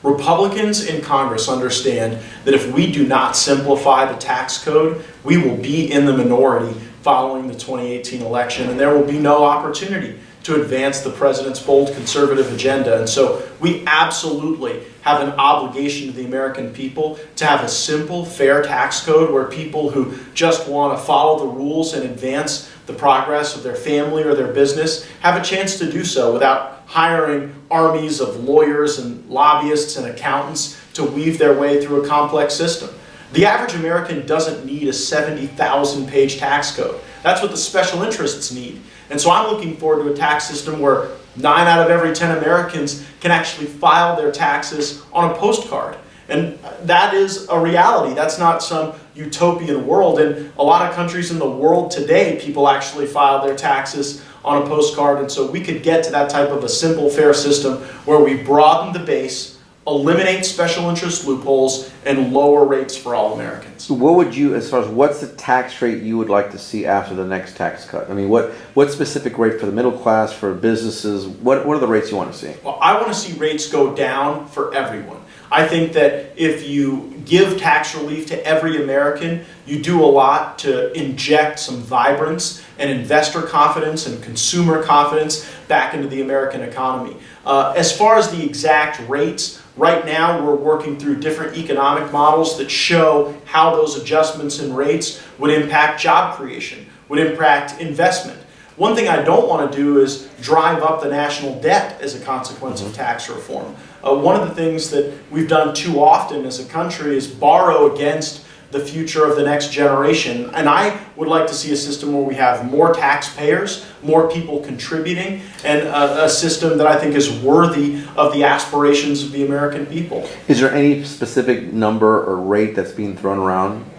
Republicans in Congress understand that if we do not simplify the tax code, we will be in the minority following the 2018 election, and there will be no opportunity to advance the president's bold conservative agenda. And so we absolutely have an obligation to the American people to have a simple, fair tax code where people who just want to follow the rules and advance the progress of their family or their business have a chance to do so without hiring armies of lawyers and lobbyists and accountants to weave their way through a complex system. The average American doesn't need a 70,000-page tax code. That's what the special interests need. And so I'm looking forward to a tax system where 9 out of every 10 Americans can actually file their taxes on a postcard. And that is a reality. That's not some utopian world. In a lot of countries in the world today, people actually file their taxes on a postcard. And so we could get to that type of a simple, fair system where we broaden the base, eliminate special interest loopholes, and lower rates for all Americans. So what would you, as far as what's the tax rate you would like to see after the next tax cut? I mean, what specific rate for the middle class, for businesses? What are the rates you want to see? Well, I want to see rates go down for everyone. I think that if you give tax relief to every American, you do a lot to inject some vibrance and investor confidence and consumer confidence back into the American economy. As far as the exact rates, right now we're working through different economic models that show how those adjustments in rates would impact job creation, would impact investment. One thing I don't want to do is drive up the national debt as a consequence of tax reform. One of the things that we've done too often as a country is borrow against the future of the next generation. And I would like to see a system where we have more taxpayers, more people contributing, and a system that I think is worthy of the aspirations of the American people. Is there any specific number or rate that's being thrown around?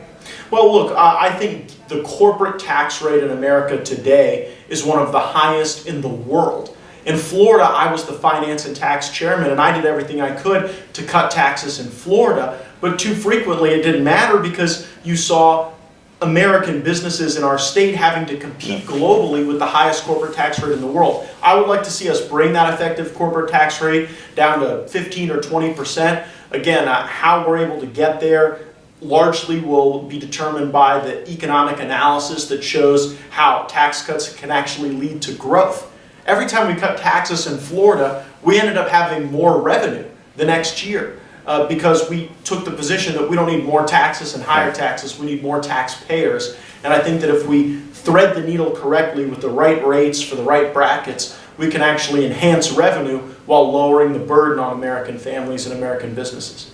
Well, look, I think the corporate tax rate in America today is one of the highest in the world. In Florida, I was the finance and tax chairman, and I did everything I could to cut taxes in Florida, but too frequently it didn't matter because you saw American businesses in our state having to compete globally with the highest corporate tax rate in the world. I would like to see us bring that effective corporate tax rate down to 15 or 20%. Again, how we're able to get there largely will be determined by the economic analysis that shows how tax cuts can actually lead to growth. Every time we cut taxes in Florida, we ended up having more revenue the next year because we took the position that we don't need more taxes and higher taxes, we need more taxpayers. And I think that if we thread the needle correctly with the right rates for the right brackets, we can actually enhance revenue while lowering the burden on American families and American businesses.